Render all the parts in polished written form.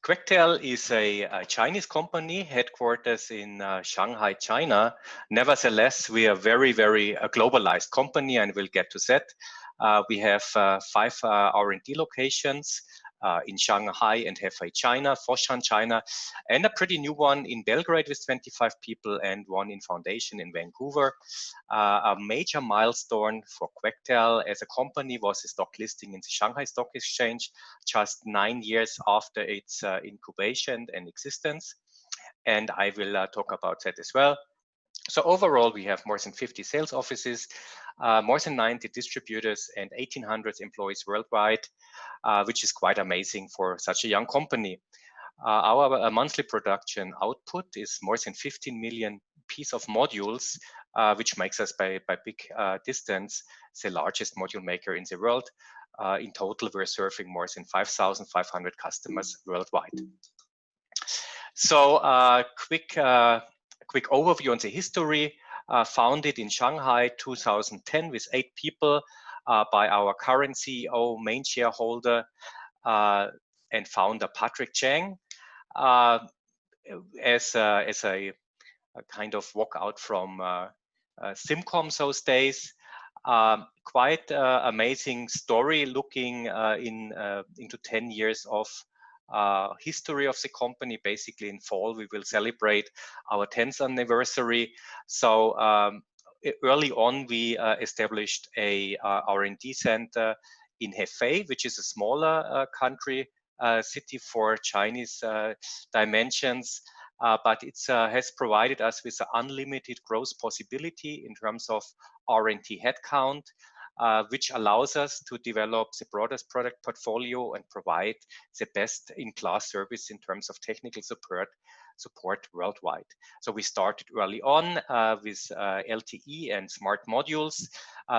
Quectel is a Chinese company, headquarters in Shanghai, China. Nevertheless, we are very globalized company, and we'll get to that. We have 5 R&D locations in Shanghai and Hefei, China, Foshan, China, and a pretty new one in Belgrade with 25 people and one in Foundation in Vancouver. A major milestone for Quectel as a company was a stock listing in the Shanghai Stock Exchange just 9 years after its incubation and existence. And I will talk about that as well. So overall, we have more than 50 sales offices, more than 90 distributors, and 1,800 employees worldwide, which is quite amazing for such a young company. Our monthly production output is more than 15 million pieces of modules, which makes us by big distance the largest module maker in the world. In total, we're serving more than 5,500 customers worldwide. So quick overview on the history. Founded in Shanghai 2010 with 8 people by our current CEO, main shareholder, and founder Patrick Chang. As a kind of walkout from Simcom those days. Quite amazing story looking into 10 years of history of the company. Basically in fall we will celebrate our 10th anniversary. So early on we established a R&D center in Hefei, which is a smaller country city for Chinese dimensions, but it has provided us with an unlimited growth possibility in terms of R&D headcount, which allows us to develop the broadest product portfolio and provide the best-in-class service in terms of technical support worldwide. So we started early on with LTE and smart modules,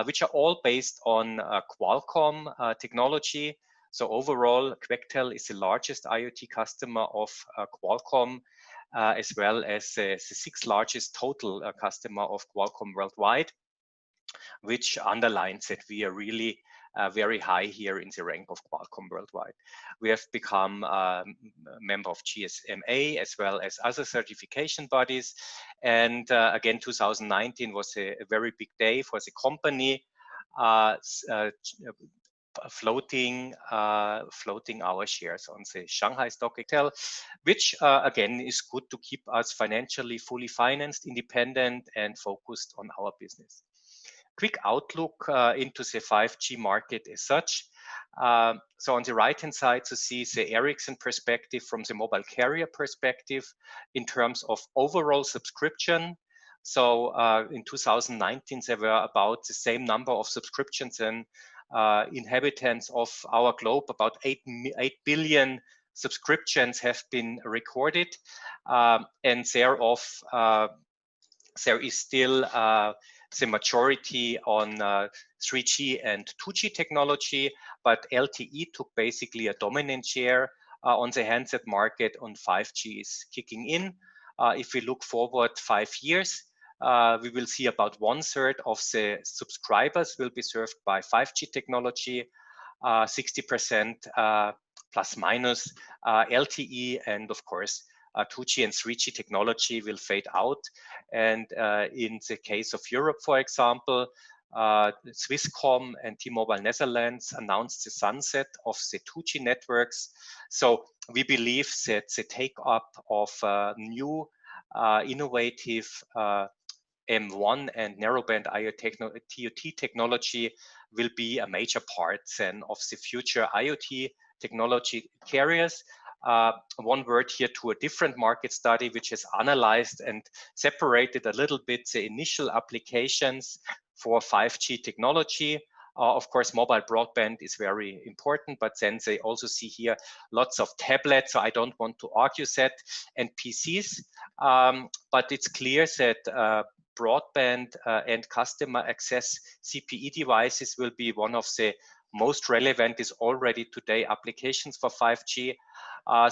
which are all based on Qualcomm technology. So overall, Quectel is the largest IoT customer of Qualcomm, as well as the 6th largest total customer of Qualcomm worldwide, which underlines that we are really very high here in the rank of Qualcomm worldwide. We have become a member of EMEA as well as other certification bodies. And again, 2019 was a very big day for the company, floating our shares on the Shanghai Stock Exchange, which again is good to keep us financially fully financed, independent, and focused on our business. Quick outlook into the 5G market as such. So on the right hand side to see the Ericsson perspective from the mobile carrier perspective in terms of overall subscription. So in 2019 there were about the same number of subscriptions and inhabitants of our globe. About 8 billion subscriptions have been recorded, and thereof there is still the majority on 3G and 2G technology, but LTE took basically a dominant share on the handset market. On 5G is kicking in. If we look forward 5 years, we will see about 1/3 of the subscribers will be served by 5G technology, 60% plus minus LTE, and of course 2G and 3G technology will fade out. And in the case of Europe, for example, Swisscom and T-Mobile Netherlands announced the sunset of the 2G networks. So we believe that the take-up of new innovative M1 and narrowband IoT technology will be a major part then of the future IoT technology carriers. One word here to a different market study which has analyzed and separated a little bit the initial applications for 5G technology. Of course, mobile broadband is very important, but then they also see here lots of tablets, so I don't want to argue that, and PCs. But it's clear that broadband and customer access CPE devices will be one of the most relevant, is already today applications for 5G.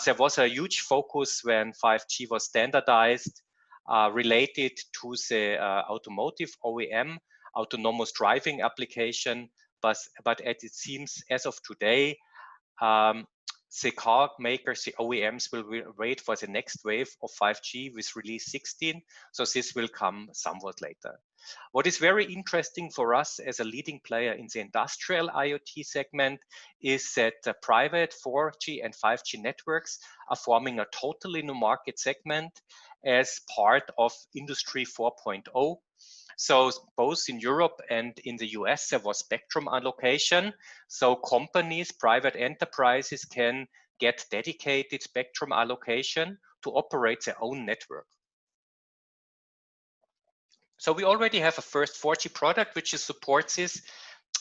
There was a huge focus when 5G was standardized related to the automotive OEM, autonomous driving application, but as it seems as of today, the car makers, the OEMs will wait for the next wave of 5G with release 16. So this will come somewhat later. What is very interesting for us as a leading player in the industrial IoT segment is that private 4G and 5G networks are forming a totally new market segment as part of Industry 4.0. So both in Europe and in the US, there was spectrum allocation. So companies, private enterprises can get dedicated spectrum allocation to operate their own network. So we already have a first 4G product which supports this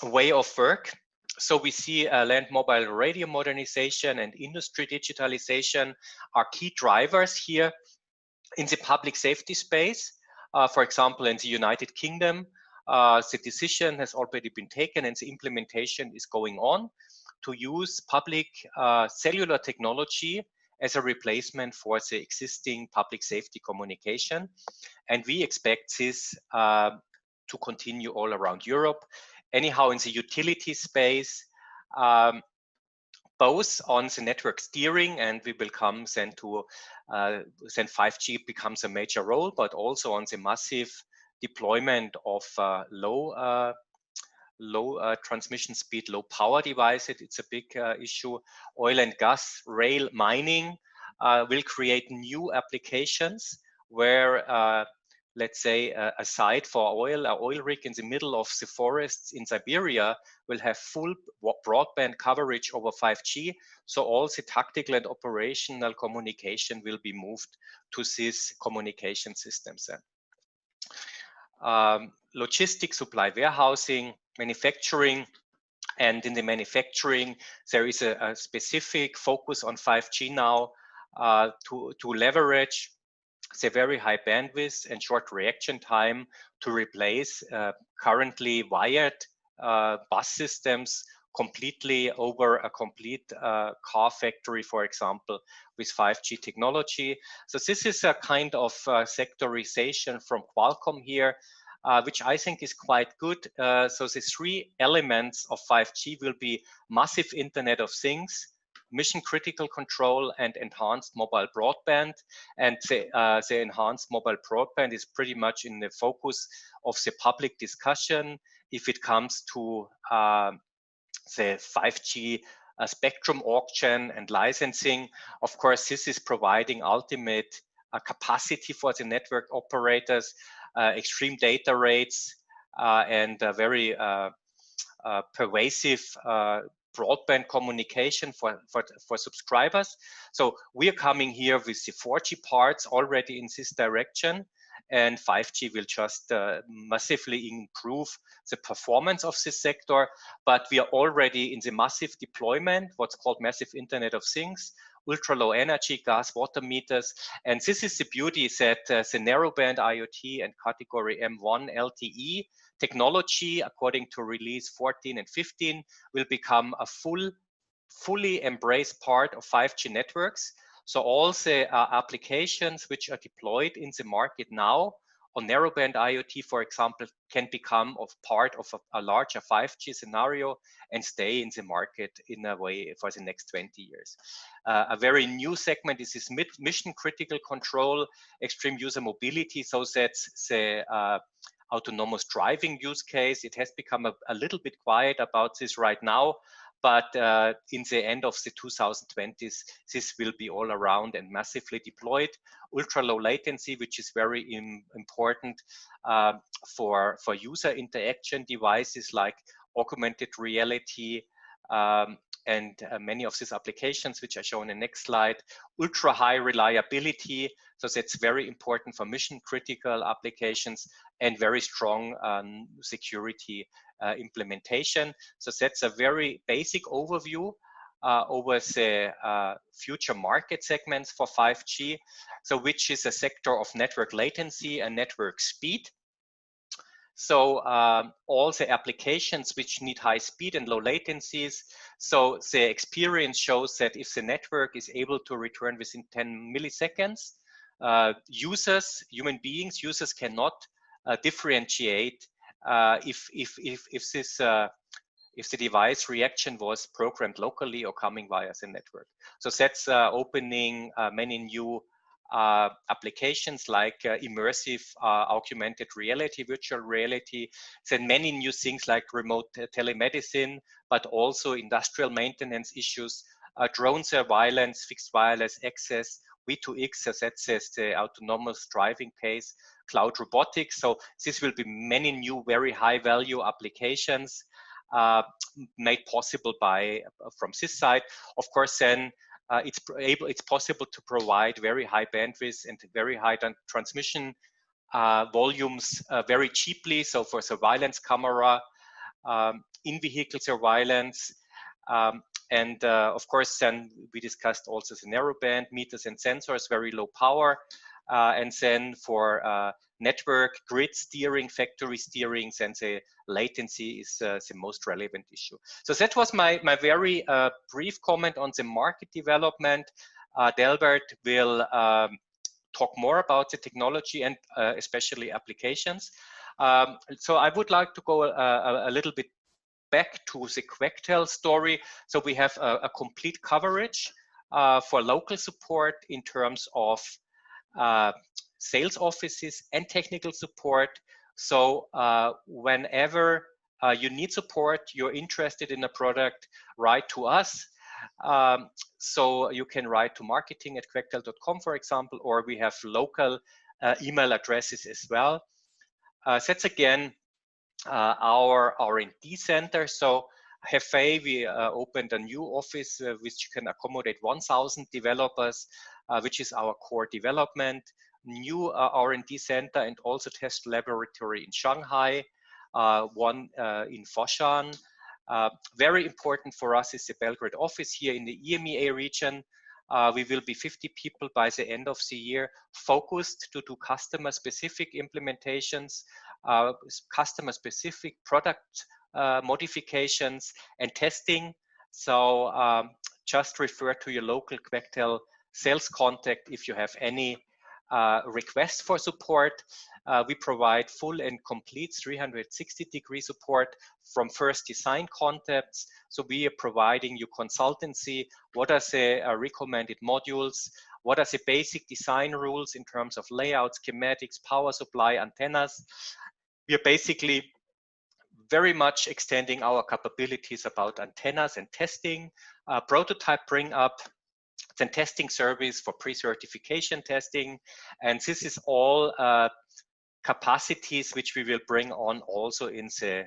way of work. So we see land mobile radio modernization and industry digitalization are key drivers here in the public safety space. For example, in the United Kingdom, the decision has already been taken and the implementation is going on to use public cellular technology as a replacement for the existing public safety communication. And we expect this to continue all around Europe. Anyhow, in the utility space, both on the network steering, and we will come then to then 5G becomes a major role, but also on the massive deployment of low transmission speed, low power devices. It's a big issue. Oil and gas, rail, mining will create new applications where let's say a site for oil, an oil rig in the middle of the forests in Siberia will have full broadband coverage over 5G. So all the tactical and operational communication will be moved to these communication systems. Logistics, supply, warehousing, manufacturing, and in the manufacturing, there is a specific focus on 5G now to leverage the very high bandwidth and short reaction time to replace currently wired bus systems completely over a complete car factory, for example, with 5G technology. So this is a kind of sectorization from Qualcomm here, which I think is quite good. So the three elements of 5G will be massive Internet of Things, mission critical control, and enhanced mobile broadband. And the enhanced mobile broadband is pretty much in the focus of the public discussion if it comes to the 5G spectrum auction and licensing. Of course, this is providing ultimate capacity for the network operators, extreme data rates, and very pervasive broadband communication for subscribers. So we are coming here with the 4G parts already in this direction, and 5G will just massively improve the performance of this sector. But we are already in the massive deployment, what's called massive Internet of Things, ultra low energy gas water meters. And this is the beauty that the narrowband IoT and category M1 LTE technology, according to release 14 and 15, will become a fully embraced part of 5G networks. So all the applications which are deployed in the market now on narrowband IoT, for example, can become part of a larger 5G scenario and stay in the market in a way for the next 20 years. A very new segment is this mission critical control, extreme user mobility. So that's the autonomous driving use case. It has become a little bit quiet about this right now, but in the end of the 2020s, this will be all around and massively deployed. Ultra low latency, which is very important for user interaction devices like augmented reality, and many of these applications, which are shown in the next slide. Ultra high reliability, so that's very important for mission critical applications, and very strong security implementation. So that's a very basic overview over the future market segments for 5G, so which is a sector of network latency and network speed. So all the applications which need high speed and low latencies. So the experience shows that if the network is able to return within 10 milliseconds, human beings, users cannot differentiate if this if the device reaction was programmed locally or coming via the network. So that's opening many new applications like immersive augmented reality, virtual reality, then many new things like remote telemedicine, but also industrial maintenance issues, drone surveillance, fixed wireless access, V2X, so that's the autonomous driving case, cloud robotics. So this will be many new very high value applications made possible by from this side. Of course, then it's possible to provide very high bandwidth and very high transmission volumes very cheaply. So for surveillance camera, in-vehicle surveillance, and of course, then we discussed also the narrowband meters and sensors, very low power. And then for network grid steering, factory steering, then the latency is the most relevant issue. So that was my very brief comment on the market development. Delbert will talk more about the technology and especially applications. So I would like to go a little bit back to the Quectel story. So we have a complete coverage for local support in terms of sales offices and technical support. So whenever you need support, you're interested in a product, write to us. So you can write to marketing@quectel.com, for example, or we have local email addresses as well. That's again our R&D center. So Hefei, we opened a new office which can accommodate 1,000 developers, which is our core development. New R&D center and also test laboratory in Shanghai, one in Foshan. Very important for us is the Belgrade office here in the EMEA region. We will be 50 people by the end of the year, focused to do customer-specific implementations, customer-specific product modifications and testing. So just refer to your local Quectel sales contact if you have any requests for support. We provide full and complete 360-degree support from first design concepts. So we are providing you consultancy. What are the recommended modules? What are the basic design rules in terms of layout, schematics, power supply, antennas? We are basically very much extending our capabilities about antennas and testing, prototype bring up, then testing service for pre-certification testing. And this is all capacities which we will bring on also in the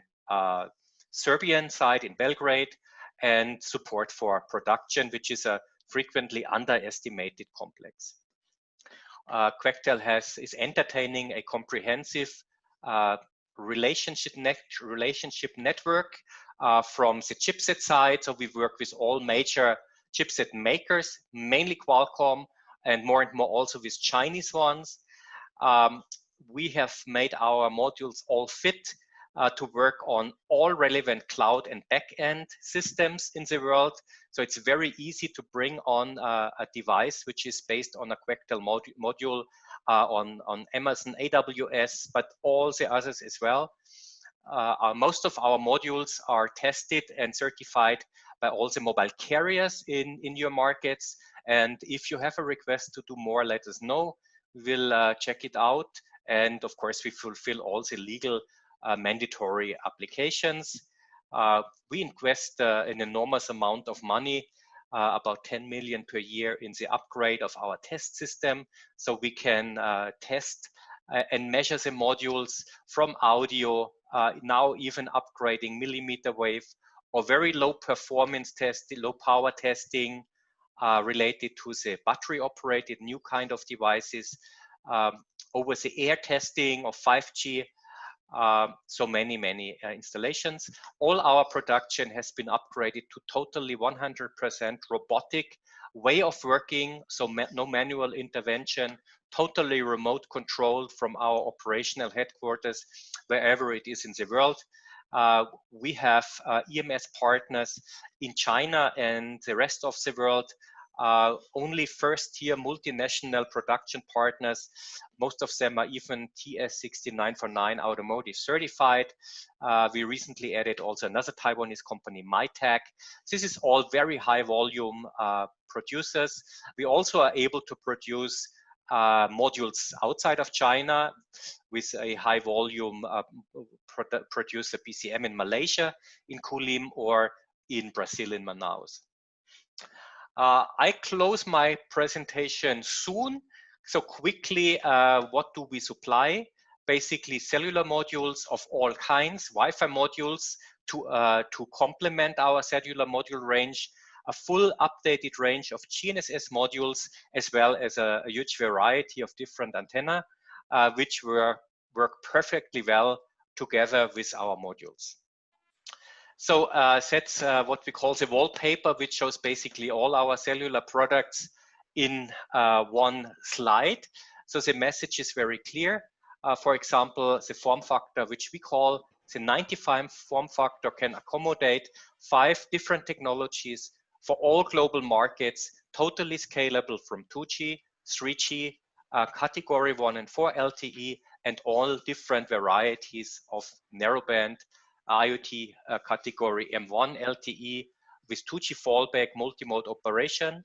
Serbian side in Belgrade, and support for production, which is a frequently underestimated complex. Quectel is entertaining a comprehensive relationship network from the chipset side. So we work with all major chipset makers, mainly Qualcomm, and more also with Chinese ones. We have made our modules all fit to work on all relevant cloud and back-end systems in the world. So it's very easy to bring on a device which is based on a Quectel module on Amazon AWS, but all the others as well. Most of our modules are tested and certified by all the mobile carriers in your markets. And if you have a request to do more, let us know. We'll check it out. And of course, we fulfill all the legal mandatory applications. We invest an enormous amount of money, about 10 million per year, in the upgrade of our test system, so we can test and measure the modules from audio, now even upgrading millimeter wave or very low performance testing, low power testing related to the battery operated new kind of devices, over the air testing of 5G. So many installations. All our production has been upgraded to totally 100% robotic way of working, so no manual intervention, totally remote control from our operational headquarters, wherever it is in the world. We have EMS partners in China and the rest of the world only first-tier multinational production partners. Most of them are even TS6949 automotive certified. We recently added also another Taiwanese company, Mitec. This is all very high volume producers. We also are able to produce modules outside of China with a high volume producer BCM in Malaysia, in Kulim, or in Brazil, in Manaus. I close my presentation soon. So quickly, what do we supply? Basically cellular modules of all kinds, Wi-Fi modules to complement our cellular module range, a full updated range of GNSS modules, as well as a huge variety of different antenna, which work perfectly well together with our modules. So that's what we call the wallpaper, which shows basically all our cellular products in one slide. So the message is very clear. For example, the form factor, which we call the 95 form factor, can accommodate 5 different technologies for all global markets, totally scalable from 2G, 3G, category 1 and 4 LTE, and all different varieties of narrowband IoT category M1 LTE with 2G fallback multimode operation.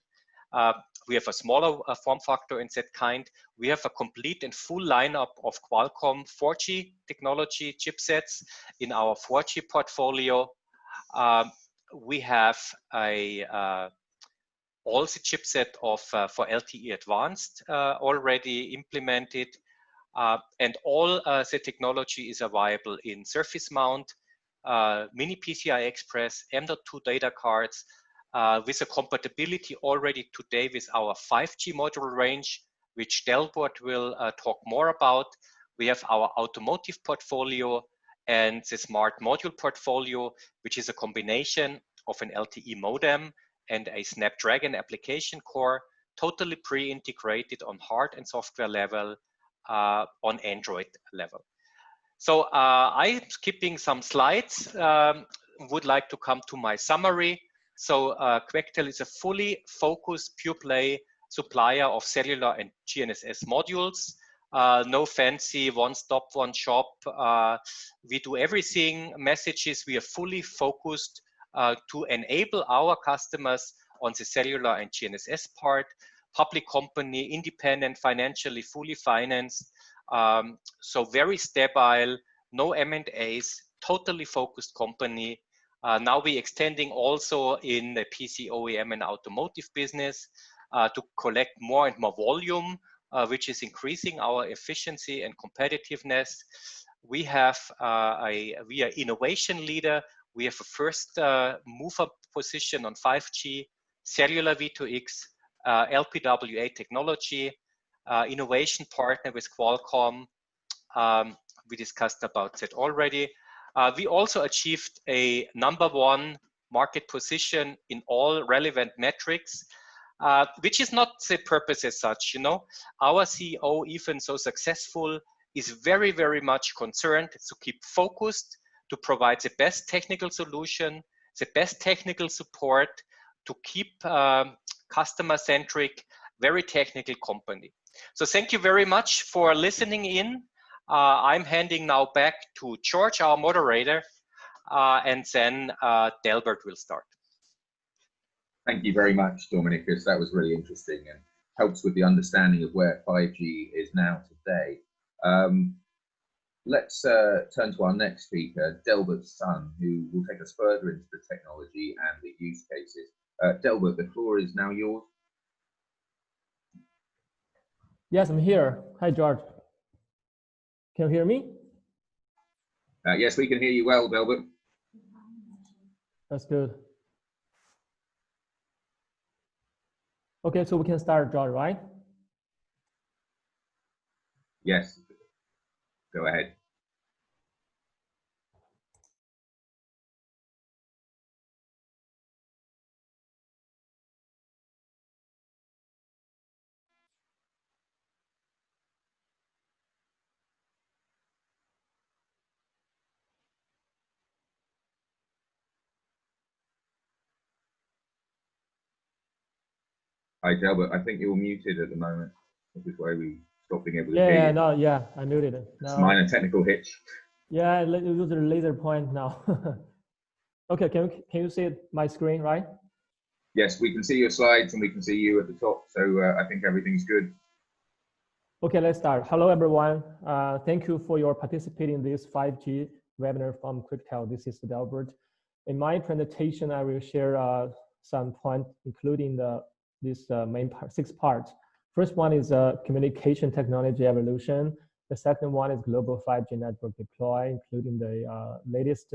We have a smaller form factor in that kind. We have a complete and full lineup of Qualcomm 4G technology chipsets in our 4G portfolio. We have also chipset of for LTE advanced already implemented. And all the technology is available in surface mount, mini PCI Express, M.2 data cards, with a compatibility already today with our 5G module range, which Delbert will talk more about. We have our automotive portfolio and the smart module portfolio, which is a combination of an LTE modem and a Snapdragon application core, totally pre-integrated on hard and software level, on Android level. So I'm skipping some slides, would like to come to my summary. So Quectel is a fully focused pure play supplier of cellular and GNSS modules. No fancy one stop, one shop. We do everything. Messages, we are fully focused to enable our customers on the cellular and GNSS part. Public company, independent, financially fully financed. So very stable, no M&As, totally focused company. Now we're extending also in the PC OEM and automotive business to collect more and more volume, which is increasing our efficiency and competitiveness. We have we are innovation leader. We have a first mover position on 5G, cellular V2X, LPWA technology, innovation partner with Qualcomm. We discussed about that already. We also achieved a #1 market position in all relevant metrics, which is not the purpose as such. You know, our CEO, even so successful, is very, very much concerned to keep focused, to provide the best technical solution, the best technical support, to keep customer-centric, very technical company. So thank you very much for listening in. I'm handing now back to George, our moderator, and then Delbert will start. Thank you very much, Dominicus. That was really interesting and helps with the understanding of where 5G is now today. Let's turn to our next speaker, Delbert's son, who will take us further into the technology and the use cases. Delbert, the floor is now yours. Yes, I'm here. Hi, George. Can you hear me? Yes, we can hear you well, Delbert. That's good. Okay, so we can start, George, right? Yes, go ahead. Hi, Delbert. I think you're muted at the moment. This is why we stopped being able to Yeah, hear yeah, you. no, yeah, I muted it. It's a Now, minor technical hitch. yeah, use the laser point now. Okay, can you see my screen, right? Yes, we can see your slides and we can see you at the top. So I think everything's good. Okay, let's start. Hello, everyone. Thank you for your participating in this 5G webinar from Quectel. This is Delbert. In my presentation, I will share some points, including this main part, 6 parts. First one is communication technology evolution. The second one is global 5G network deploy, including the latest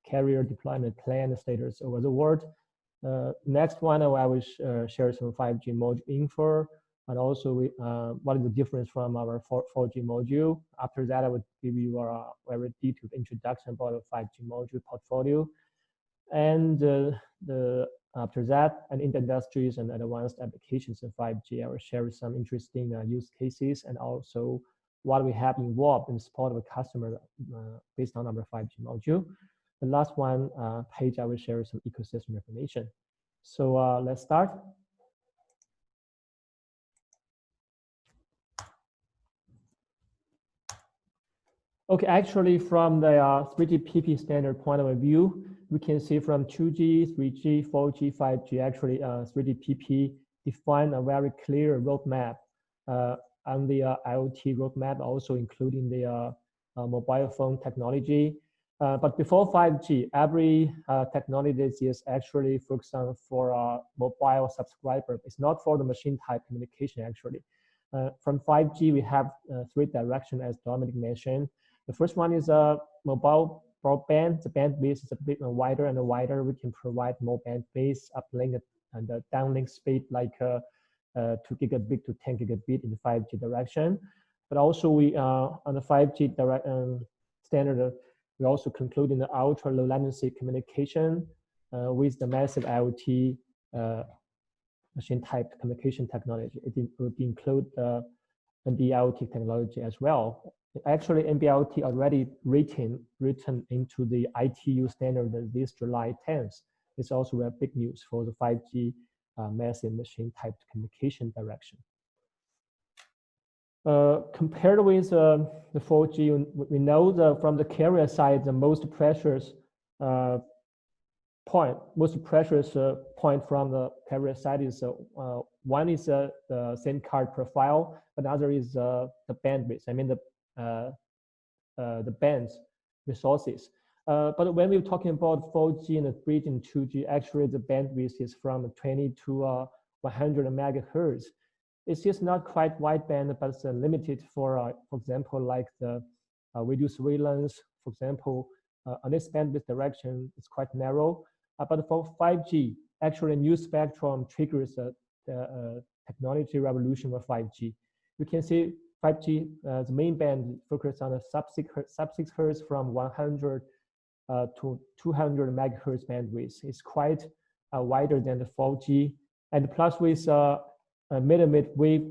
carrier deployment plan status over the world. Next one, I will share some 5G module info, and also what is the difference from our 4G module. After that, I would give you a very detailed introduction about the 5G module portfolio. And after that, and in the industries and advanced applications of 5G, I will share some interesting use cases and also what we have involved in support of a customer based on our 5G module. The last one page, I will share some ecosystem information. So let's start. Okay, actually from the 3GPP standard point of view, we can see from 2G, 3G, 4G, 5G, actually 3GPP define a very clear roadmap on the IoT roadmap, also including the mobile phone technology. But before 5G, every technology is actually focused on for mobile subscriber. It's not for the machine type communication actually. From 5G, we have 3 directions as Dominic mentioned. The first one is mobile broadband. The bandwidth is a bit wider and wider. We can provide more bandwidth, uplink and downlink speed like 2 gigabit to 10 gigabit in the 5G direction. But also we on the 5G standard, we also concluding the ultra low latency communication with the massive IoT machine type communication technology. It would include NB-IoT technology as well. Actually, NB-IoT already written into the ITU standard this July 10th. It's also a big news for the 5G massive machine type communication direction. Compared with the 4G, we know from the carrier side, the most precious point from the carrier side is one is the SIM card profile, another is the bandwidth. I mean the bands resources. But when we're talking about 4G and 3G and 2G, actually the bandwidth is from 20 to 100 megahertz. It's just not quite wideband, but it's limited for example, like the video surveillance, for example, on this bandwidth direction, it's quite narrow. But for 5G, actually new spectrum triggers the technology revolution of 5G. You can see 5G, the main band focuses on a sub-6 hertz from 100 to 200 megahertz bandwidth. It's quite wider than the 4G. And plus with a millimeter wave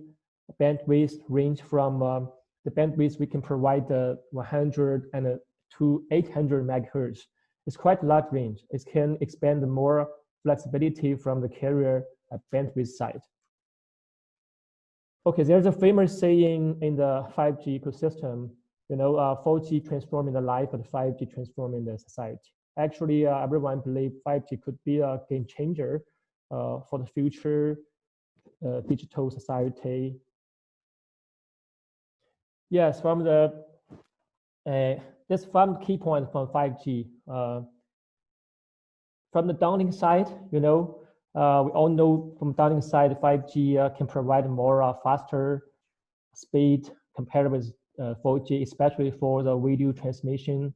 bandwidth range from the bandwidth we can provide 100 and to 800 megahertz. It's quite a large range. It can expand more flexibility from the carrier bandwidth side. Okay, there's a famous saying in the 5G ecosystem, 4G transforming the life, but 5G transforming the society. Actually, everyone believes 5G could be a game changer for the future digital society. Yes, from the there's 5 key points from 5G. From the downlink side, we all know from downlink side, 5G can provide more faster speed compared with 4G, especially for the video transmission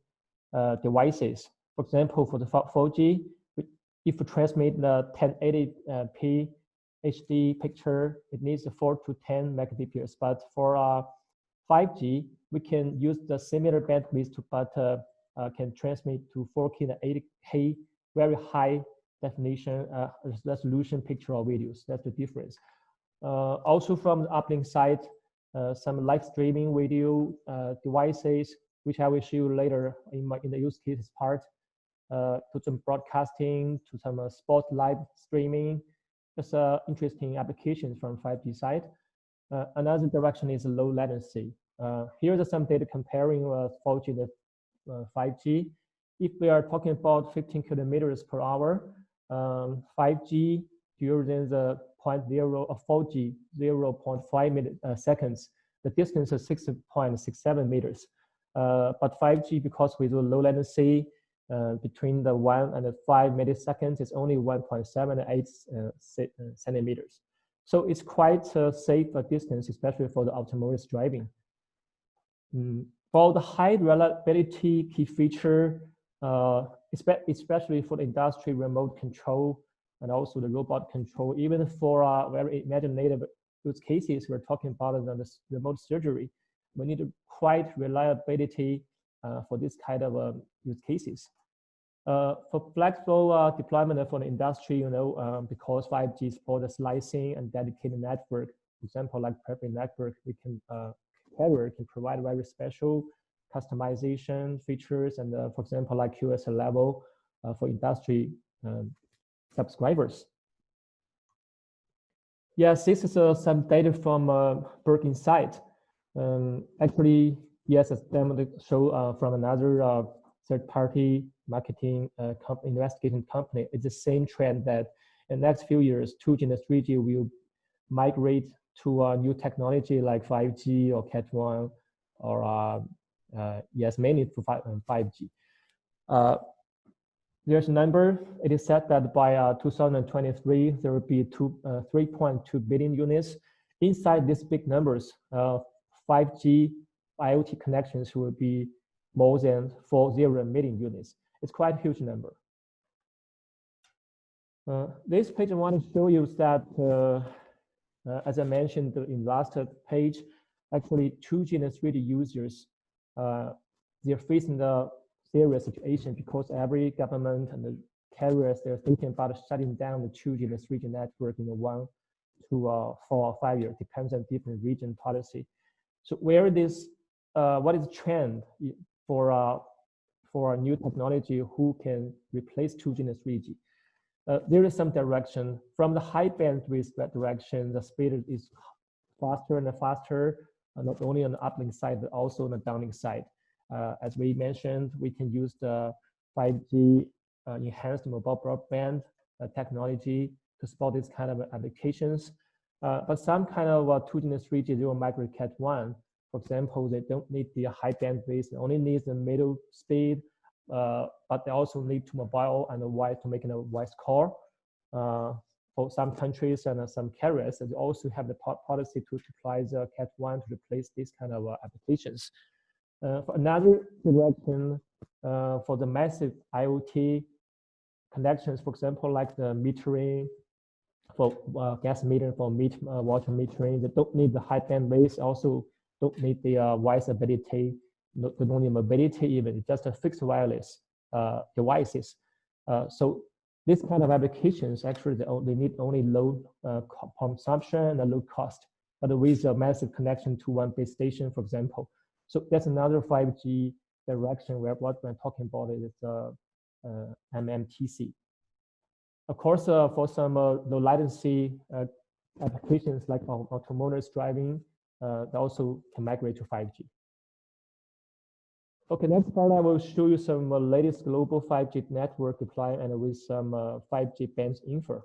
devices. For example, for the 4G, if we transmit the 1080p HD picture, it needs 4 to 10 megabits. But for 5G, we can use the similar bandwidth, but can transmit to 4K and 8K, very high definition resolution picture or videos. That's the difference. Also from the uplink side, some live streaming video devices, which I will show you later in the use cases part, to some broadcasting, to some sport live streaming, It's interesting applications from 5G side. Another direction is low latency. Here's some data comparing 4G to 5G. If we are talking about 15 kilometers per hour, 5G during the 0.0 of 4G 0.5 seconds, the distance is 6.67 meters. But 5G, because with the low latency, between the 1 and the 5 milliseconds, is only 1.78 centimeters. So it's quite a safe distance, especially for the autonomous driving. For the high reliability key feature, especially for the industry remote control and also the robot control, even for very imaginative use cases, we're talking about the remote surgery. We need quite reliability for this kind of use cases. For flexible deployment for the industry, because 5G support the slicing and dedicated network, for example, like private network, we can carrier can provide very special customization features and, for example, like QoS level for industry subscribers. Yes, this is some data from Berg Insight. Actually, yes, it's them show from another third-party marketing investigation company. It's the same trend that in the next few years, 2G and 3G will migrate to a new technology like 5G or Cat1 or yes, mainly to 5G. There's a number. It is said that by 2023, there will be 3.2 billion units. Inside these big numbers, 5G IoT connections will be more than 40 million units. It's quite a huge number. This page I want to show you is that, as I mentioned in last page, actually 2G and 3G users, they're facing a serious situation because every government and the carriers, they're thinking about shutting down the 2G and 3G network in 1 to 4 or 5 years, depends on different region policy. So where this, what is the trend for a new technology who can replace 2G and 3G? There is some direction. From the high bandwidth direction, the speed is faster and faster, not only on the uplink side, but also on the downlink side. As we mentioned, we can use the 5G enhanced mobile broadband technology to support this kind of applications. But some kind of 2G and 3G, they will migrate Cat1. For example, they don't need the high bandwidth, they only need the middle speed, but they also need to mobile and voice to make a voice call. For some countries and some carriers, they also have the policy to apply the Cat1 to replace these kind of applications. For another direction, for the massive IoT connections, for example, like the metering, for gas metering, for water metering, they don't need the high bandwidth, also don't need the voice ability, they don't need mobility even, just a fixed wireless devices. So this kind of applications, actually, they need only low consumption and low cost, but with a massive connection to one base station, for example. So that's another 5G direction where what we're talking about is MMTC. Of course, for some low latency applications like autonomous driving, they also can migrate to 5G. Okay, next part I will show you some latest global 5G network deployment and with some 5G bands info.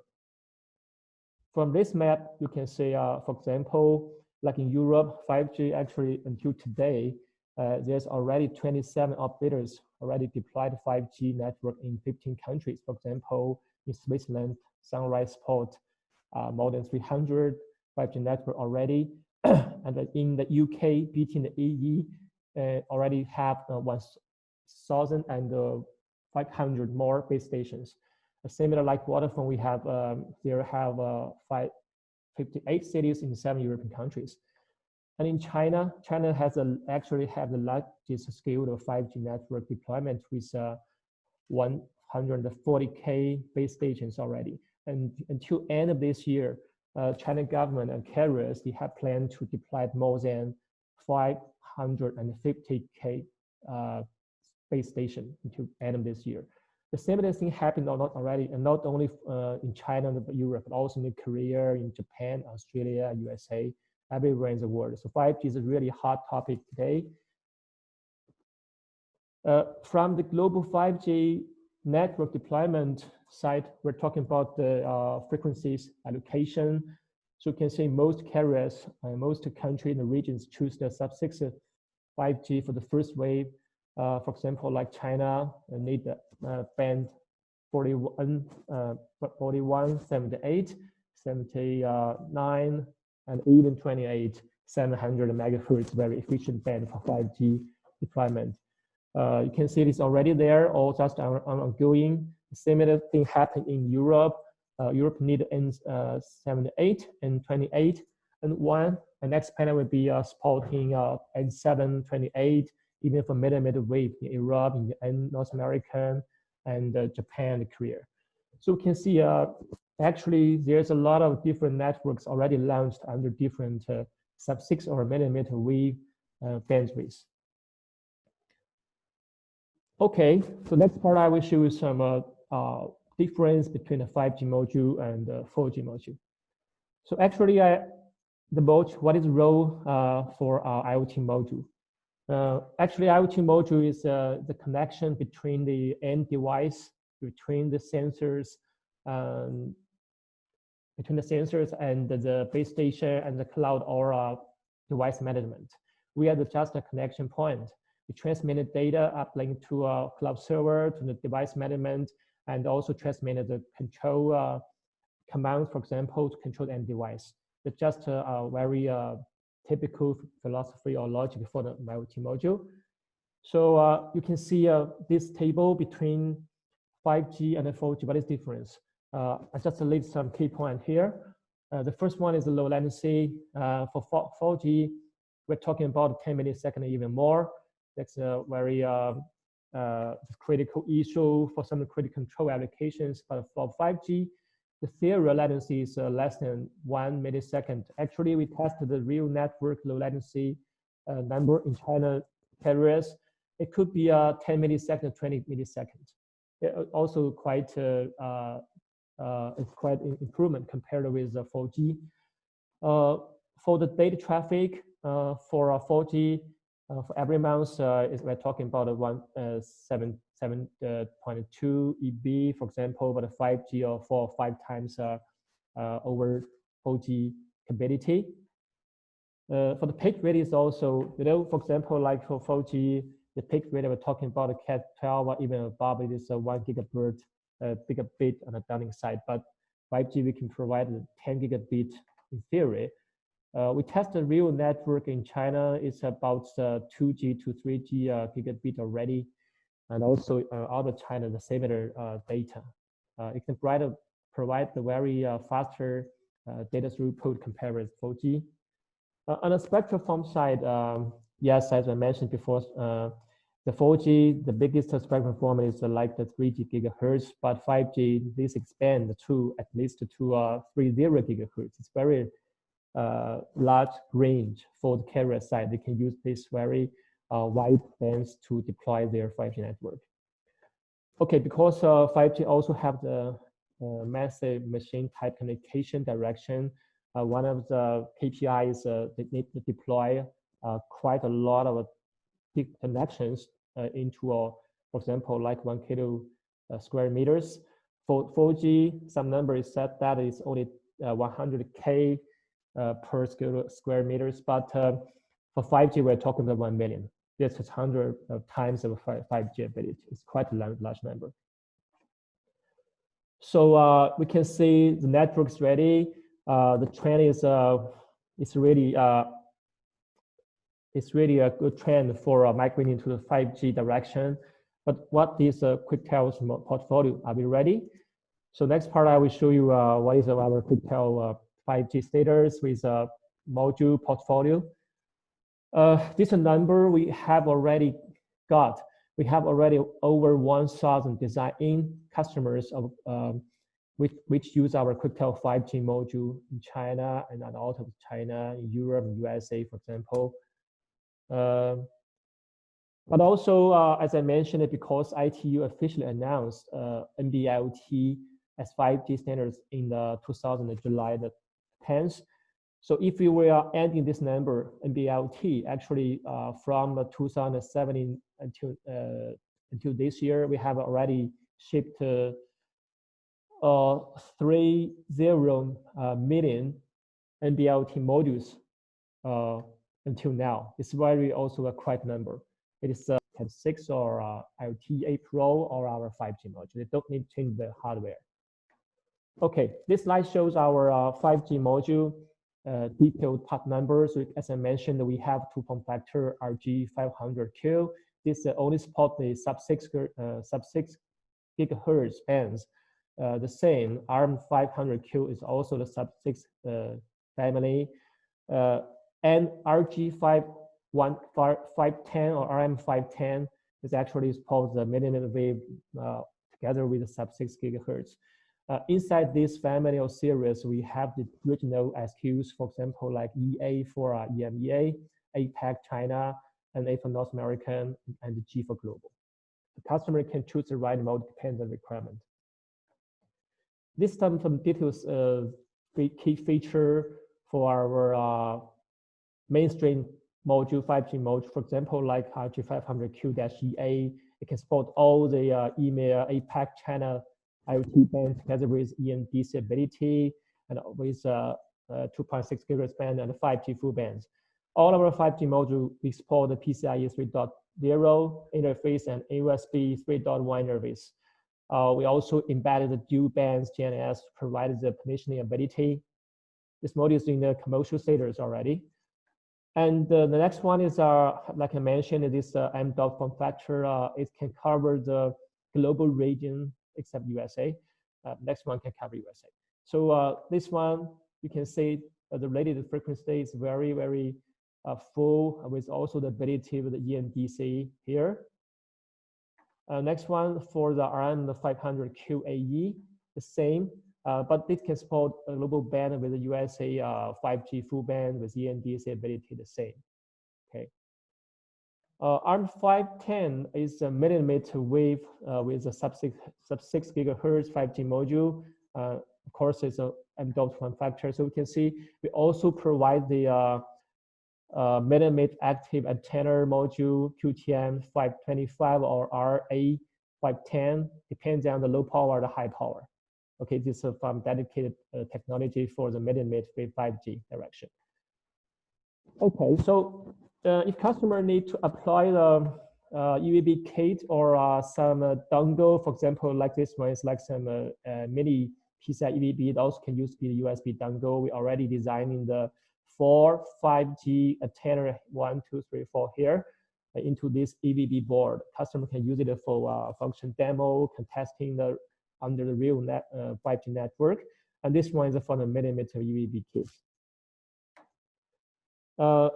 From this map, you can see, for example, like in Europe, 5G actually until today, there's already 27 operators already deployed 5G network in 15 countries. For example, in Switzerland, Sunrise Sport, more than 300 5G network already. And in the UK, BT and the EE already have 1,500 more base stations. Similar like Vodafone, we have there have 58 cities in 7 European countries. And in China, China has actually have the largest scale of 5G network deployment with 140K base stations already. And until end of this year, China government and carriers, they have planned to deploy more than 550K base station until end of this year. The similar thing happened not already, and not only in China, but Europe, but also in Korea, in Japan, Australia, USA, everywhere in the world. So 5G is a really hot topic today. From the global 5G network deployment side, we're talking about the frequencies allocation. So you can see most carriers, most countries and regions choose the sub-6 5G for the first wave. For example, like China need band 41, 78, 79, and even 28, 700 megahertz, very efficient band for 5G deployment. You can see it's already there or just ongoing. Similar thing happened in Europe. Europe need N78 and 28 and 1. The next panel will be supporting N7, 28, even for millimeter wave in Europe, in North America, and Japan and Korea. So we can see actually there's a lot of different networks already launched under different sub-6 or millimeter wave bandwidths. Okay, so next part I will show you some difference between a 5G module and a 4G module. So actually, the module, what is the role for our IoT module? Actually, IoT module is the connection between the end device, between the sensors and the base station and the cloud or device management. We are just a connection point. We transmitted data uplink to a cloud server, to the device management, and also transmitted the control commands, for example, to control the end device. It's just a very typical philosophy or logic for the IoT module. So you can see this table between 5G and the 4G. What is the difference? I just list some key points here. The first one is the low latency. For 4G, we're talking about 10 milliseconds, even more. That's a very critical issue for some critical control applications. But for 5G, the theoretical latency is less than 1 millisecond. Actually, we tested the real network low latency number in China carriers. It could be 10 milliseconds, 20 milliseconds. It also quite it's quite an improvement compared with 4G. For the data traffic for 4G, for every month, we're talking about 7.2 EB, for example, but a 5G or 4 or 5 times over 4G capability. For the peak rate is also, for example, like for 4G, the peak rate we're talking about a Cat12 or even above, it is 1 gigabit on the downlink side. But 5G, we can provide 10 gigabit in theory. We test the real network in China. It's about 2G to 3G gigabit already, and also out of China, the similar data. It can provide the very faster data throughput compared with 4G. On the spectral form side, yes, as I mentioned before, the 4G, the biggest spectrum form is like the 3G gigahertz, but 5G, this expand to at least to 30 gigahertz. It's very large range for the carrier side. They can use this very wide bands to deploy their 5G network. Okay, because 5G also have the massive machine type communication direction, one of the KPIs they need to deploy quite a lot of big connections into, for example, like 1 kilo square meters. For 4G, some number is set that is only 100K per square meters, but for 5G, we're talking about 1 million. This is 100 times of 5G ability. It's quite a large number. So we can see the network's ready. The trend is it's really a good trend for migrating to the 5G direction. But what is Quectel's portfolio? Are we ready? So next part, I will show you what is our Quectel 5G status with a module portfolio. This number we have already got. We have already over 1,000 design-in customers of which use our Quectel 5G module in China and out of China, in Europe, and USA, for example. But also, as I mentioned, because ITU officially announced NB-IoT as 5G standards in the 2000 July the 10th. So if we were adding this number, NB-IoT, actually from 2017 until this year, we have already shipped 30 million NB-IoT modules until now. It's very also a quite number. It is 6 or IoT 8 Pro or our 5G module. They don't need to change the hardware. Okay, this slide shows our 5G module detailed part numbers. So as I mentioned, we have 2 form factor RG500Q. This only support the sub-6 gigahertz bands. The same ARM500Q is also the sub-6 family. And RG510 or RM510 is actually supposed the millimeter wave together with the sub-6 gigahertz. Inside this family or series, we have the regional SKUs, for example, like EA for EMEA, APAC China, and A for North American, and the G for global. The customer can choose the right mode depending on the requirement. This some details key feature for our mainstream module, 5G module, for example, like RG500Q-EA. It can support all the EMEA, APAC China IoT band together with ENDC ability and with 2.6 gigahertz band and 5G full bands. All of our 5G module we support the PCIe 3.0 interface and USB 3.1 interface. We also embedded the dual bands GNS, provided the permissioning ability. This module is in the commercial status already. And the next one is, like I mentioned, this M.dot form factor. It can cover the global region except USA. Next one can cover USA. So this one, you can see the related frequency is very, very full with also the ability with the ENDC here. Next one for the RM500QAE, the same, but it can support a global band with the USA 5G full band with ENDC ability the same. Okay. ARM510 is a millimeter wave with a sub-6 gigahertz 5G module. Of course, it's a M.dot form factor. So we can see we also provide the millimeter active antenna module QTM 525 or RA510, depends on the low power or the high power. Okay, this is from dedicated technology for the millimeter wave 5G direction. Okay, so if customer need to apply the UVB kit or some dongle, for example, like this one is like some mini PCI UVB, it also can use the USB dongle. We already designing the 4 5G antenna 1, 2, 3, 4 here into this EVB board. Customer can use it for function demo, contesting the under the real 5G network. And this one is for the millimeter UVB kit.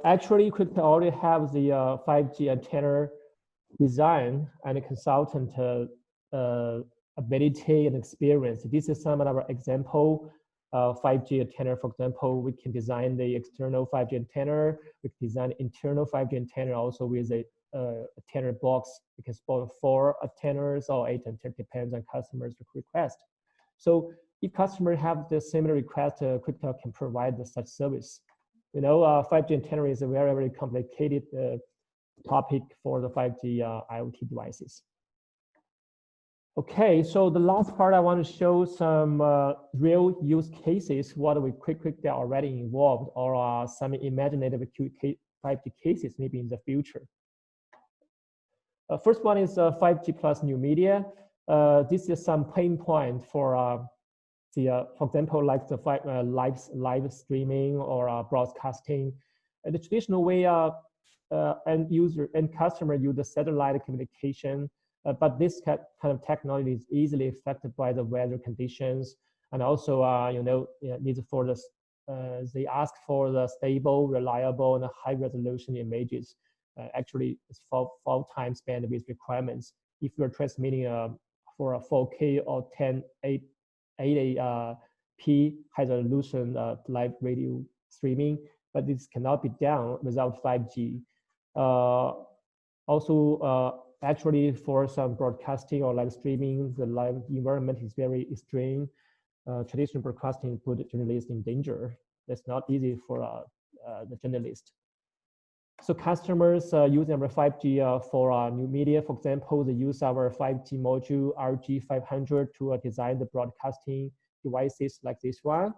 Actually, Quectel already have the 5G antenna design and a consultant ability and experience. This is some of our example 5G antenna. For example, we can design the external 5G antenna. We can design internal 5G antenna also with a antenna box. We can support 4 antennas or 8 antennas, depends on customers' request. So if customer have the similar request, Quectel can provide such service. You know, 5G antenna is a very, very complicated topic for the 5G IoT devices. Okay, so the last part I want to show some real use cases, what we Quectel already involved, or some imaginative 5G cases maybe in the future. First one is 5G plus new media. This is some pain point for for example, like the live streaming or broadcasting. The traditional way end user and customer use the satellite communication, but this kind of technology is easily affected by the weather conditions, and also needs for the they ask for the stable, reliable, and high resolution images. Actually, it's 4 times bandwidth requirements if you're transmitting for a 4K or 1080p high resolution live radio streaming, but this cannot be done without 5G. Also, actually, for some broadcasting or live streaming, the live environment is very extreme. Traditional broadcasting put journalists in danger. That's not easy for the journalist. So customers using our 5G for new media, for example, they use our 5G module RG500 to design the broadcasting devices like this one.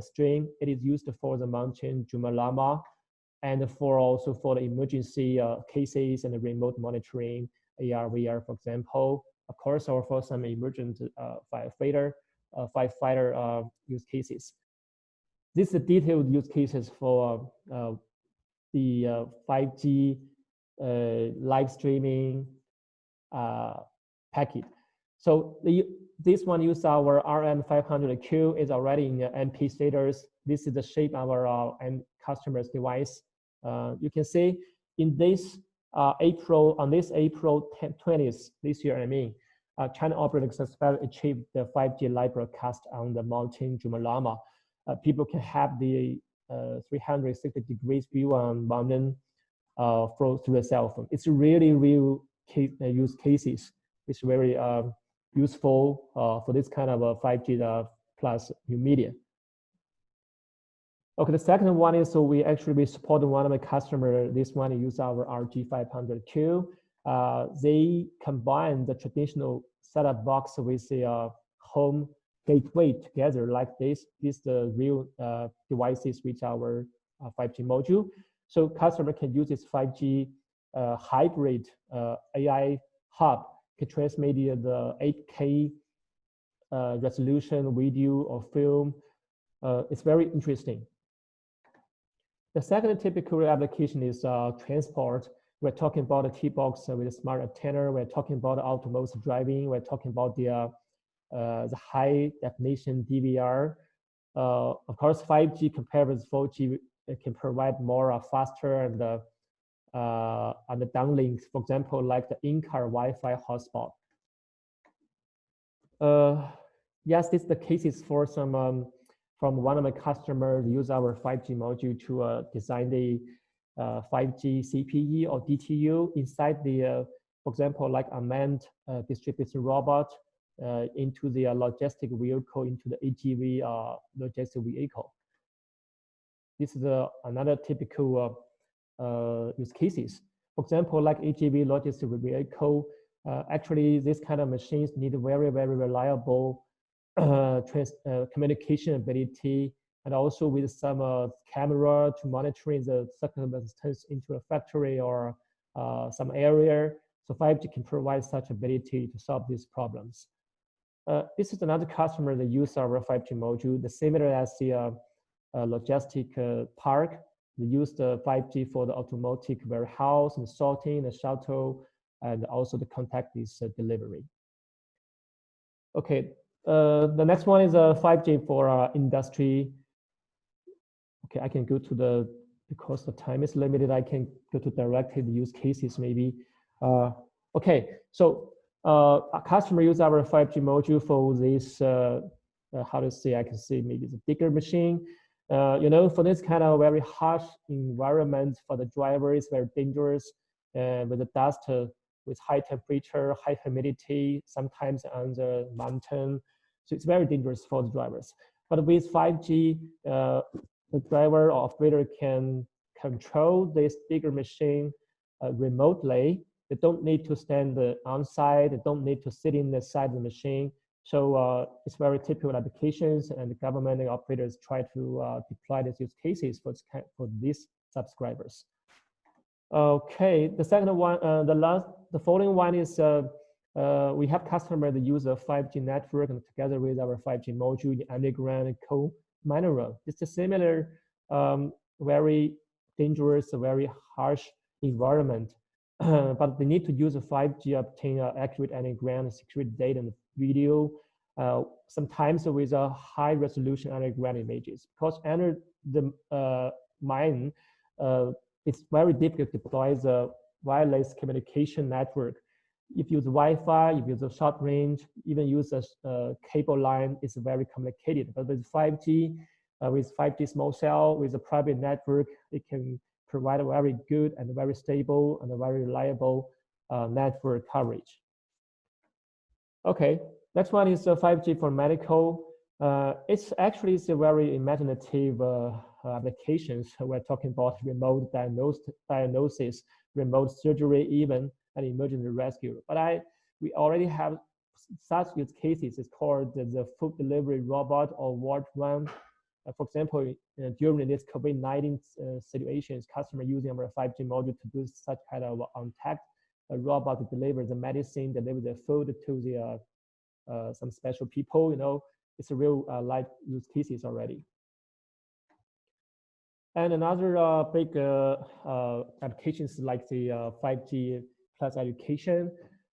Stream, it is used for the mountain Jumalama, and also for the emergency cases and the remote monitoring, AR, VR, for example. Of course, or for some emergent firefighter use cases. These are detailed use cases for the 5G live streaming packet. So this one uses our RM500Q, is already in the MP status. This is the shape of our end customer's device. You can see in this on this April 20th this year, China operating system achieved the 5G live broadcast on the mountain Jumalama. People can have the 360 degrees view on mountain through the cell phone. It's really real use cases. It's very useful for this kind of 5G plus new media. Okay, the second one is, so we support one of the customer. This one use our RG500Q. They combine the traditional setup box with the home gateway together like this. This is the real devices with our 5G module. So customer can use this 5G hybrid AI hub to transmit the 8K resolution video or film. It's very interesting. The second typical application is transport. We're talking about a T-box with a smart antenna. We're talking about autonomous driving. We're talking about the high definition DVR. Of course, 5G compared with 4G, it can provide more faster and the downlinks, for example, like the in-car Wi-Fi hotspot. Yes, this is the cases for some from one of my customers use our 5G module to design the 5G CPE or DTU inside the, for example, like unmanned distribution robot into the logistic vehicle, into the AGV logistic vehicle. This is another typical use cases. For example, like AGV logistic vehicle, actually this kind of machines need very, very reliable communication ability, and also with some camera to monitoring the circumstances into a factory or some area. So 5G can provide such ability to solve these problems. This is another customer that use our 5G module, the similar as the logistic park. They use the 5G for the automatic warehouse and sorting, the shuttle, and also the contactless delivery. Okay, the next one is 5G for industry. Okay, I can go to the, because the time is limited, I can go to directly the use cases maybe. Okay, so a customer use our 5G module for this, how to say, I can say maybe the bigger machine. You know, for this kind of very harsh environment for the driver, it's very dangerous with the dust, with high temperature, high humidity, sometimes on the mountain. So it's very dangerous for the drivers. But with 5G, the driver or operator can control this bigger machine remotely. They don't need to stand on site. They don't need to sit in the side of the machine. So it's very typical applications, and the government and operators try to deploy these use cases for these subscribers. Okay, the second one, the following one is we have customers that use a 5G network, and together with our 5G module, the underground co-mineral. It's a similar, very dangerous, very harsh environment, but they need to use a 5G to obtain accurate underground security data and video, sometimes with a high resolution underground images. Because under the mine, it's very difficult to deploy the wireless communication network. If you use Wi-Fi, if you use a short range, even use a cable line, it's very complicated. But with 5G, with 5G small cell, with a private network, it can provide a very good and very stable and a very reliable network coverage. Okay, next one is 5G for medical. It's actually a very imaginative applications. We're talking about remote diagnosis, remote surgery, even and emergency rescue. But we already have such use cases. It's called the food delivery robot or ward run. For example, during this COVID-19 situations, customer using our 5G module to do such kind of on-tech robot to deliver the medicine, deliver the food to the some special people. You know, it's a real live use cases already. And another big applications like the 5G plus education.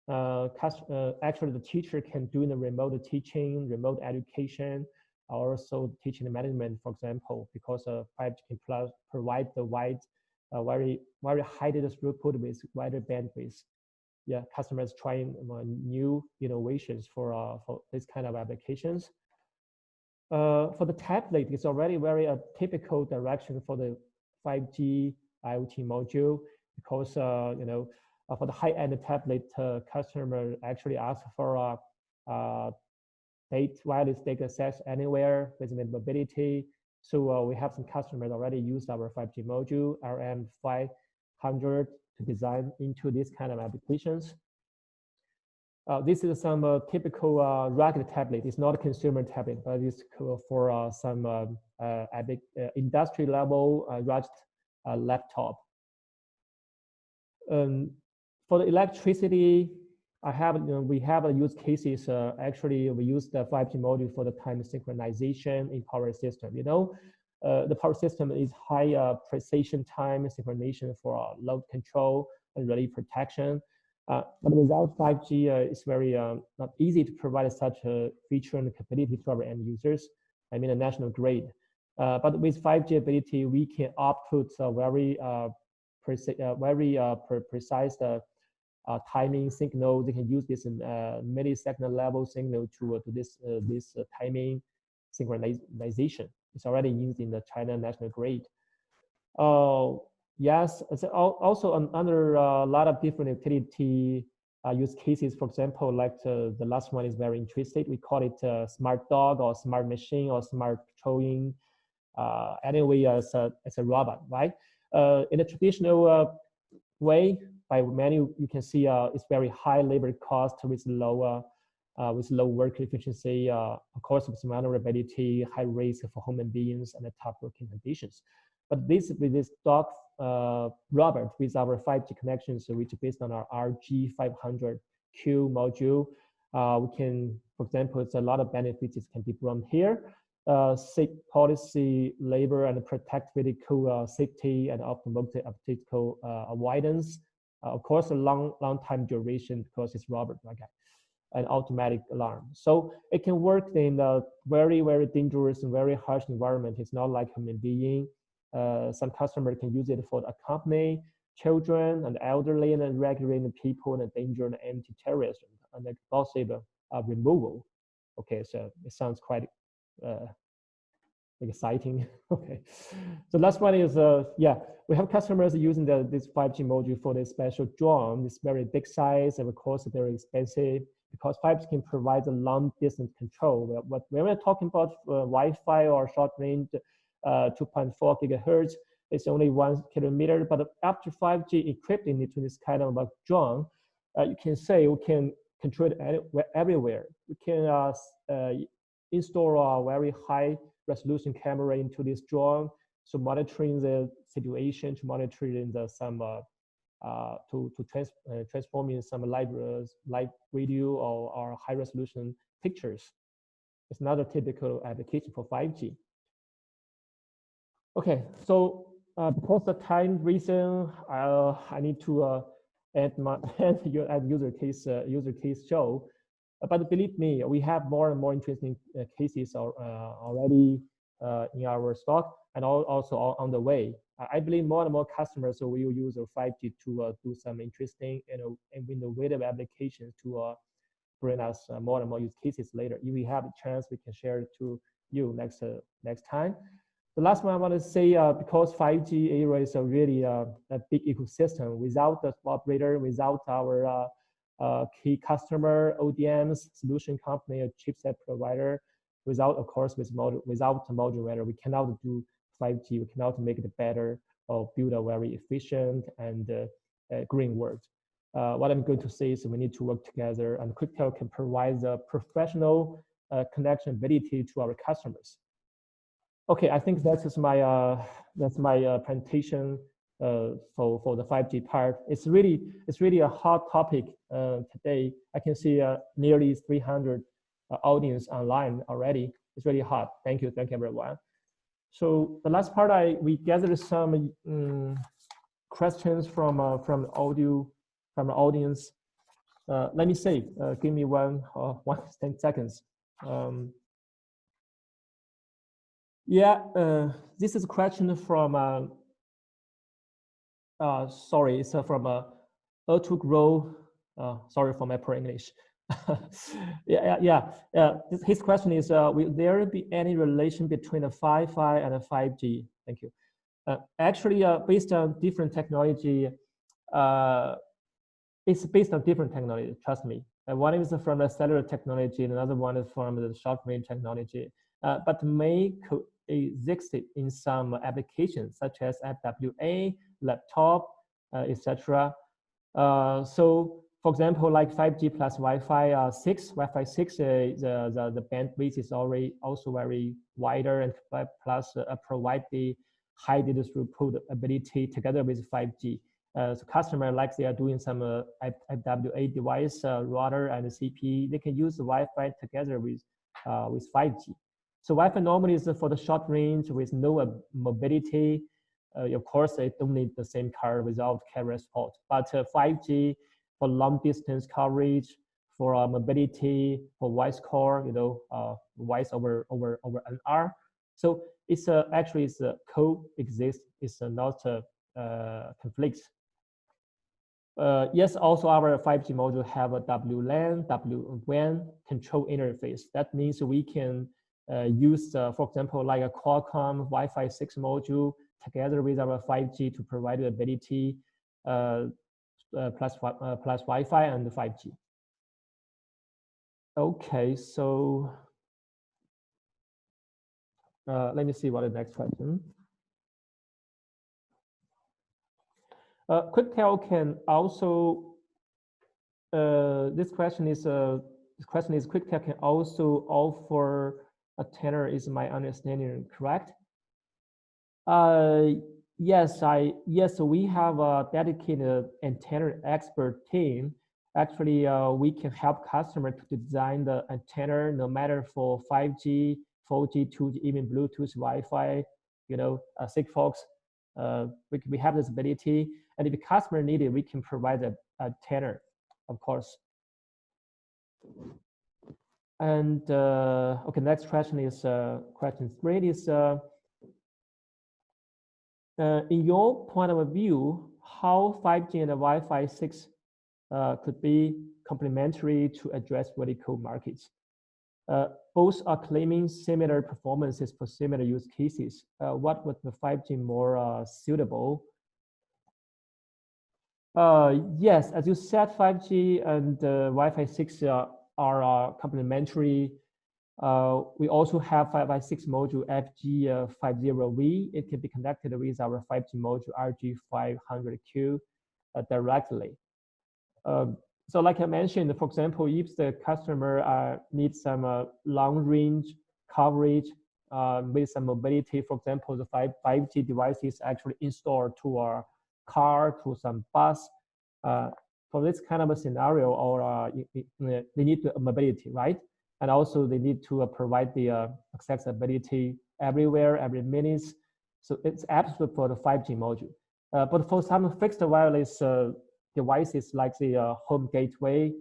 Actually, the teacher can do the remote teaching, remote education, also teaching and management, for example, because 5G can provide the wide, very high data throughput with wider bandwidth. Yeah, customers trying new innovations for this kind of applications. For the tablet, it's already very typical direction for the 5G IoT module because for the high-end tablet, customer actually ask for wireless data access anywhere with mobility. So we have some customers already use our 5G module RM500 to design into this kind of applications. This is some typical rugged tablet. It's not a consumer tablet, but it's cool for some industry level rugged laptop. For the electricity, we have a use cases. Actually, we use the 5G module for the time synchronization in power system. The power system is high precision time synchronization for load control and relay protection. But without 5G, it's very not easy to provide such a feature and capability to our end users. I mean, a national grid. But with 5G ability, we can output a very precise timing signal. They can use this millisecond level signal to this timing synchronization. It's already used in the China national grid. Yes, it's also another lot of different utility use cases. For example, like the last one is very interesting. We call it smart dog or smart machine or smart patrolling. Anyway, as a robot, right? In a traditional way, by many you can see it's very high labor cost with low work efficiency, of course, with vulnerability, high risk for human beings, and tough working conditions. But with this dog robot with our 5G connections, which is based on our RG500Q module, we can, for example, it's a lot of benefits that can be brought here. Safe policy, labor, and protect vehicle safety and automotive obstacle avoidance. Of course, a long time duration because it's robot, okay, an automatic alarm. So it can work in a very dangerous and very harsh environment. It's not like human being. Some customer can use it for accompany children and elderly and regulating people and danger and anti-terrorism and possible removal. Okay, so it sounds quite exciting. Okay, so last one is we have customers using this 5G module for this special drone. It's very big size and of course very expensive because 5G can provide a long distance control. But when we're talking about Wi-Fi or short range 2.4 gigahertz, it's only 1 kilometer. But after 5G equipped into this kind of a drone, you can say we can control it everywhere. We can install a very high resolution camera into this drone, so monitoring the situation, to monitoring the transforming some live video or high resolution pictures. It's another typical application for 5G. Okay, so because of time reason, I need to end user case show. But believe me, we have more and more interesting cases already in our stock and also on the way. I believe more and more customers will use 5G to do some interesting and innovative applications to bring us more and more use cases later. If we have a chance, we can share it to you next time. The last one I want to say, because 5G era is a really a big ecosystem. Without the operator, without our key customer, ODMs, solution company, a chipset provider, without, of course, without the module vendor, we cannot do 5G. We cannot make it better or build a very efficient and green world. What I'm going to say is we need to work together, and Quectel can provide the professional connection ability to our customers. Okay, I think that's my presentation for the 5G part. It's really a hot topic today. I can see nearly 300 audience online already. It's really hot. Thank you everyone. So the last part, we gathered some questions from the audience. Let me say, give me 10 seconds. This is a question from, sorry, it's from to grow. Sorry for my poor English. His question is, will there be any relation between the Wi-Fi and the 5G? Thank you. Actually, based on different technology, it's based on different technology, trust me. One is from the cellular technology, and another one is from the short-range technology. But may coexist in some applications, such as FWA, laptop, etc. So, for example, like 5G plus Wi-Fi 6, Wi-Fi 6, the bandwidth is already also very wider, and plus provide the high data throughput ability together with 5G. So customer, like they are doing some FWA device, router and CP, they can use the Wi-Fi together with 5G. So Wi-Fi normally is for the short range with no mobility. Of course, they don't need the SIM card without carrier support. But 5G for long distance coverage, for mobility, for voice call, voice over NR. So it's actually it's coexist. It's not conflicts. Yes, also our 5G module have a WLAN, WWAN control interface. That means we can use, for example, like a Qualcomm Wi-Fi 6 module together with our 5G to provide the ability plus Wi-Fi and 5G. Okay, so let me see what the next question. Quectel can also. This question is Quectel can also offer a tenor. Is my understanding correct? Yes, we have a dedicated antenna expert team. Actually, we can help customer to design the antenna, no matter for 5G, 4G, 2G, even Bluetooth, Wi-Fi, Sigfox. We have this ability, and if the customer needs it, we can provide a antenna, of course. And okay, next question is question 3 is. In your point of view, how 5G and Wi-Fi 6 could be complementary to address vertical markets? Both are claiming similar performances for similar use cases. What would the 5G more suitable? Yes, as you said, 5G and Wi-Fi 6 are complementary. We also have Wi-Fi 6 module FG50V. It can be connected with our 5G module RG500Q directly. So like I mentioned, for example, if the customer needs some long-range coverage with some mobility, for example, the 5G device is actually installed to a car, to some bus. For this kind of a scenario, or they need the mobility, right? And also they need to provide the accessibility everywhere, every minute. So it's absolute for the 5G module. But for some fixed wireless devices like the home gateway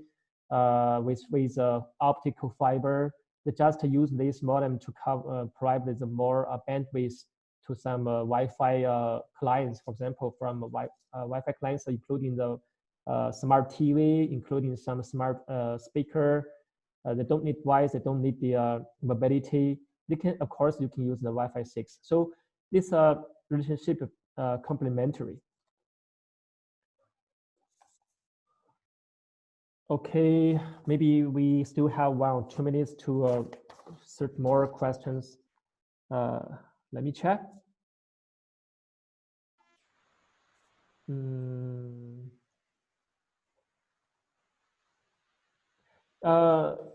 with optical fiber, they just use this modem to provide the more bandwidth to some Wi-Fi clients, for example, from Wi-Fi clients, including the smart TV, including some smart speaker. They don't need voice, they don't need the mobility. They can, of course, you can use the Wi-Fi 6. So this relationship complementary. Okay, maybe we still have 1 or 2 minutes to search more questions. Let me check.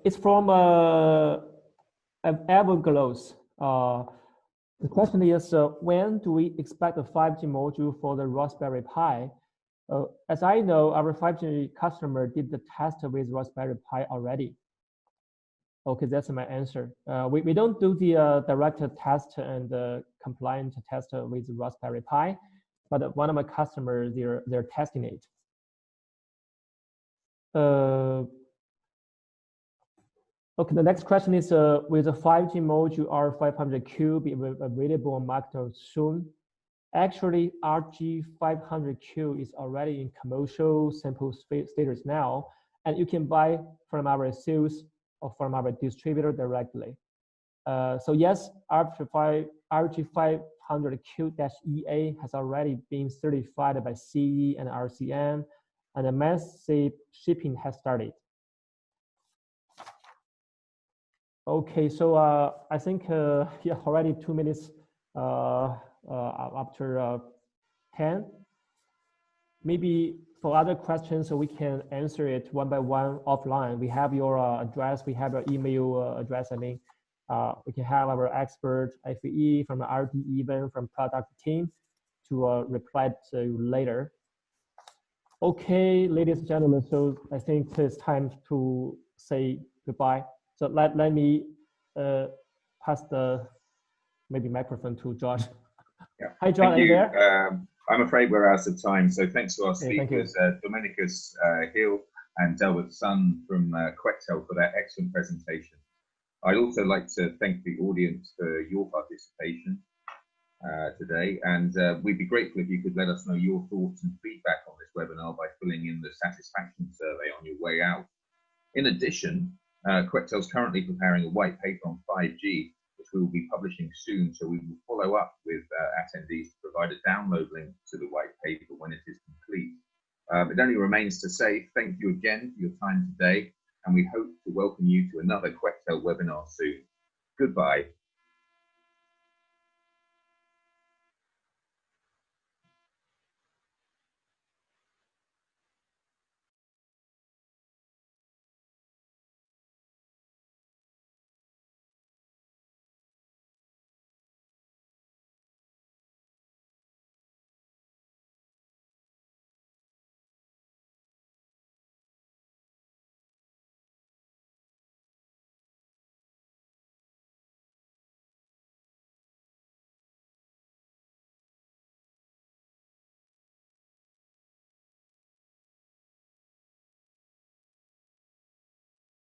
It's from Everglows. The question is, when do we expect a 5G module for the Raspberry Pi? As I know, our 5G customer did the test with Raspberry Pi already. Okay, that's my answer. We don't do the direct test and compliant test with Raspberry Pi, but one of my customers, they're testing it. Okay, the next question is, will the 5G module R500Q be available on market soon? Actually, RG500Q is already in commercial sample status now, and you can buy from our sales or from our distributor directly. So yes, RG500Q-EA has already been certified by CE and RCM, and the massive shipping has started. Okay, so I think yeah, already 2 minutes after 10. Maybe for other questions, so we can answer it one by one offline. We have your address, we have your email address. I mean, we can have our expert FAE from the RD, even from product team to reply to you later. Okay, ladies and gentlemen, so I think it's time to say goodbye. So let me pass the maybe microphone to George. Yeah. Hi, John, are you there? I'm afraid we're out of time. So thanks to our speakers, Dominicus Hill and Delbert Sun from Quectel for that excellent presentation. I'd also like to thank the audience for your participation today. And we'd be grateful if you could let us know your thoughts and feedback on this webinar by filling in the satisfaction survey on your way out. In addition, Quectel is currently preparing a white paper on 5G, which we will be publishing soon. So we will follow up with attendees to provide a download link to the white paper when it is complete. It only remains to say thank you again for your time today, and we hope to welcome you to another Quectel webinar soon. Goodbye.